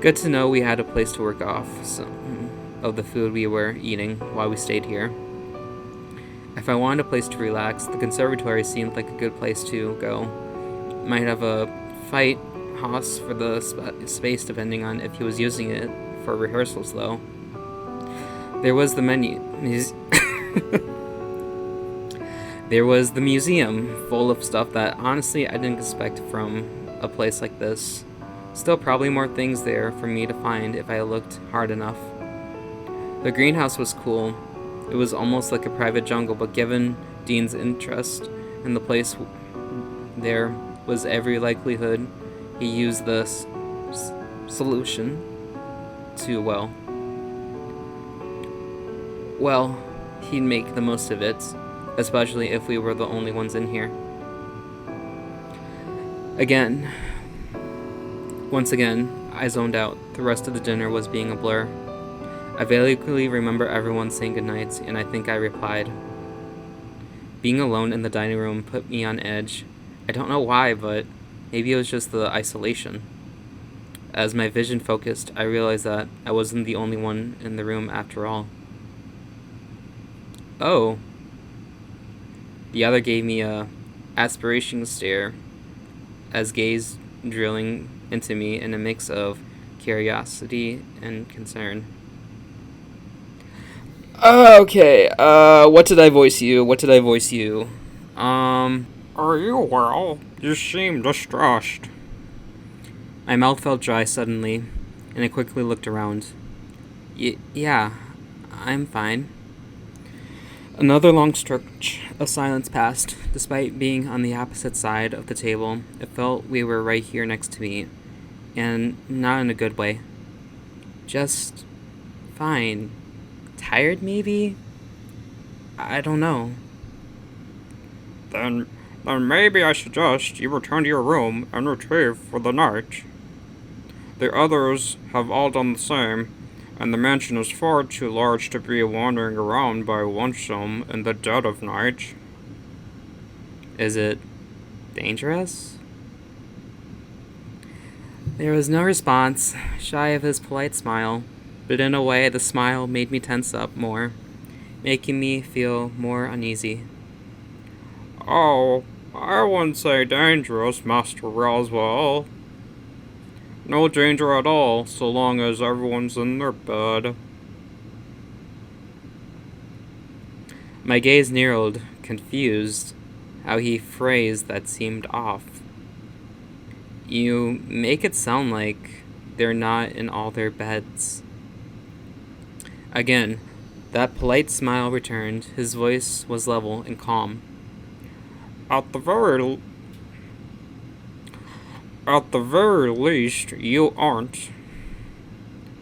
Good to know we had a place to work off some of the food we were eating while we stayed here. If I wanted a place to relax, the conservatory seemed like a good place to go. Might have a fight house for the space depending on if he was using it for rehearsals though. There was the There was the museum, full of stuff that honestly I didn't expect from a place like this. Still probably more things there for me to find if I looked hard enough. The greenhouse was cool. It was almost like a private jungle, but given Dean's interest in the place, there was every likelihood he used the solution too well. Well, he'd make the most of it, especially if we were the only ones in here. Once again, I zoned out. The rest of the dinner was being a blur. I vaguely remember everyone saying goodnight, and I think I replied. Being alone in the dining room put me on edge. I don't know why, but maybe it was just the isolation. As my vision focused, I realized that I wasn't the only one in the room after all. Oh. The other gave me a aspiration stare, as gaze drilling into me in a mix of curiosity and concern. Okay, what did I voice you? Are you well? You seem distressed. My mouth felt dry suddenly, and I quickly looked around. Yeah, I'm fine. Another long stretch of silence passed. Despite being on the opposite side of the table, it felt we were right here next to me, and not in a good way. Just fine. Tired, maybe? I don't know. Then maybe I suggest you return to your room and retrieve for the night. The others have all done the same, and the mansion is far too large to be wandering around by lonesome in the dead of night. Is it dangerous? There was no response, shy of his polite smile, but in a way the smile made me tense up more, making me feel more uneasy. Oh, I wouldn't say dangerous, Master Roswell. No danger at all, so long as everyone's in their bed. My gaze narrowed, confused. How he phrased that seemed off. You make it sound like they're not in all their beds. Again, that polite smile returned. His voice was level and calm. At the very least, you aren't.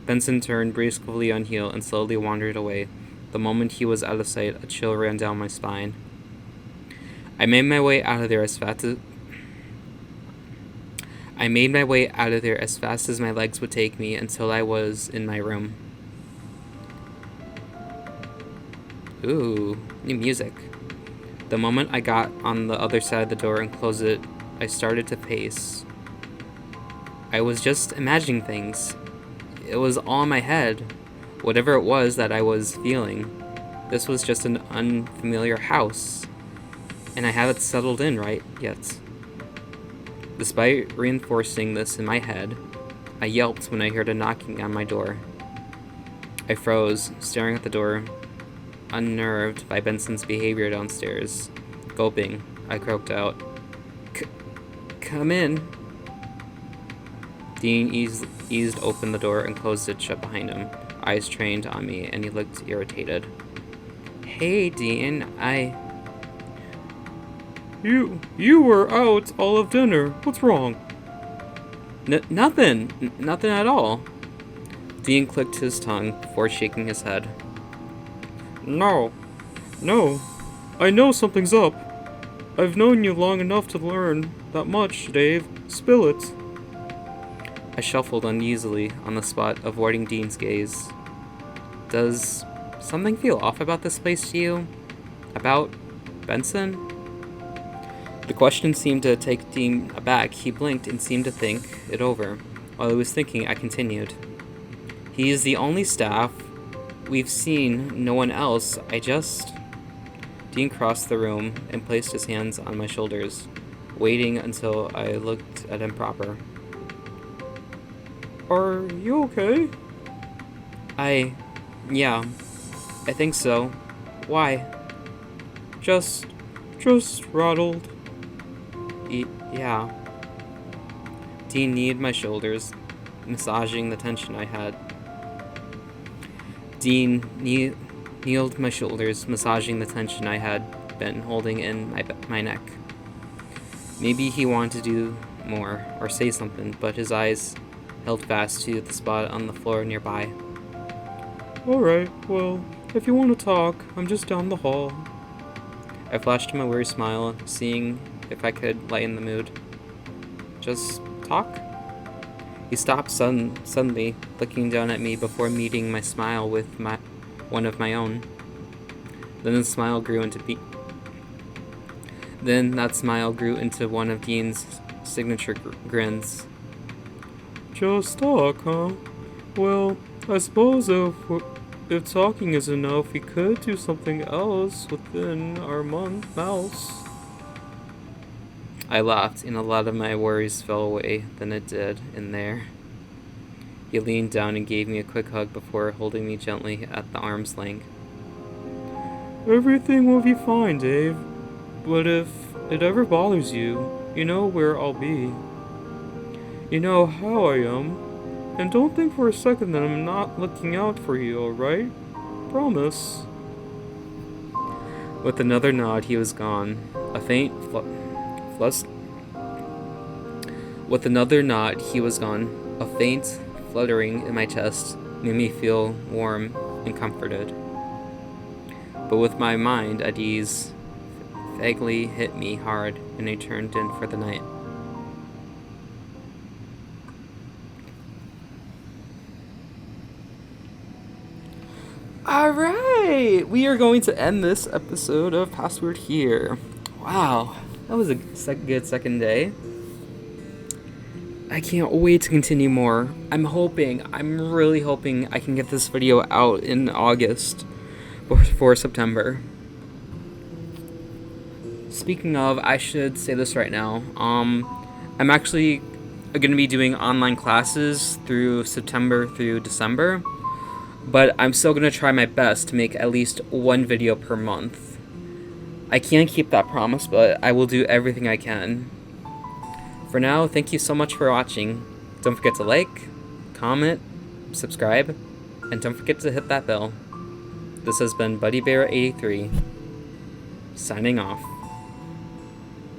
Benson turned briskly on heel and slowly wandered away. The moment he was out of sight, a chill ran down my spine. I made my way out of there as fast as my legs would take me until I was in my room. Ooh, new music. The moment I got on the other side of the door and closed it, I started to pace. I was just imagining things. It was all in my head. Whatever it was that I was feeling. This was just an unfamiliar house. And I haven't settled in right yet. Despite reinforcing this in my head, I yelped when I heard a knocking on my door. I froze, staring at the door, unnerved by Benson's behavior downstairs. Gulping, I croaked out, "Come in." Dean eased open the door and closed it shut behind him, eyes trained on me, and he looked irritated. "Hey, Dean, You were out all of dinner. What's wrong?" Nothing at all." Dean clicked his tongue before shaking his head. No, I know something's up. I've known you long enough to learn that much, Dave. Spill it. I shuffled uneasily on the spot, avoiding Dean's gaze. Does something feel off about this place to you? About Benson? The question seemed to take Dean aback. He blinked and seemed to think it over. While he was thinking, I continued. He is the only staff. We've seen no one else. Dean crossed the room and placed his hands on my shoulders, waiting until I looked at him proper. Are you okay? Yeah, I think so. Why? Just rattled. Yeah. Dean kneed my shoulders, massaging the tension I had. Dean kneeled my shoulders, massaging the tension I had. been holding in my neck. Maybe he wanted to do more or say something, but his eyes held fast to the spot on the floor nearby. Alright, well, if you want to talk, I'm just down the hall. I flashed him a weary smile, seeing if I could lighten the mood. Just talk? He stopped suddenly, looking down at me before meeting my smile with one of my own. Then the smile grew into Then that smile grew into one of Dean's signature grins. Just talk, huh? Well, I suppose if talking is enough, we could do something else within our mouse. I laughed, and a lot of my worries fell away than it did in there. He leaned down and gave me a quick hug before holding me gently at the arm's length. Everything will be fine, Dave. But if it ever bothers you, you know where I'll be. You know how I am. And don't think for a second that I'm not looking out for you, alright? Promise. With another nod, he was gone. With another nod, he was gone. A faint fluttering in my chest made me feel warm and comforted. But with my mind at ease, vaguely hit me hard, and I turned in for the night. Alright, we are going to end this episode of Password here. Wow, that was a good second day. I can't wait to continue more. I'm really hoping I can get this video out in August before September. Speaking of, I should say this right now. I'm actually going to be doing online classes through September through December, but I'm still going to try my best to make at least one video per month. I can't keep that promise, but I will do everything I can. For now, thank you so much for watching. Don't forget to like, comment, subscribe, and don't forget to hit that bell. This has been BuddyBear83, signing off.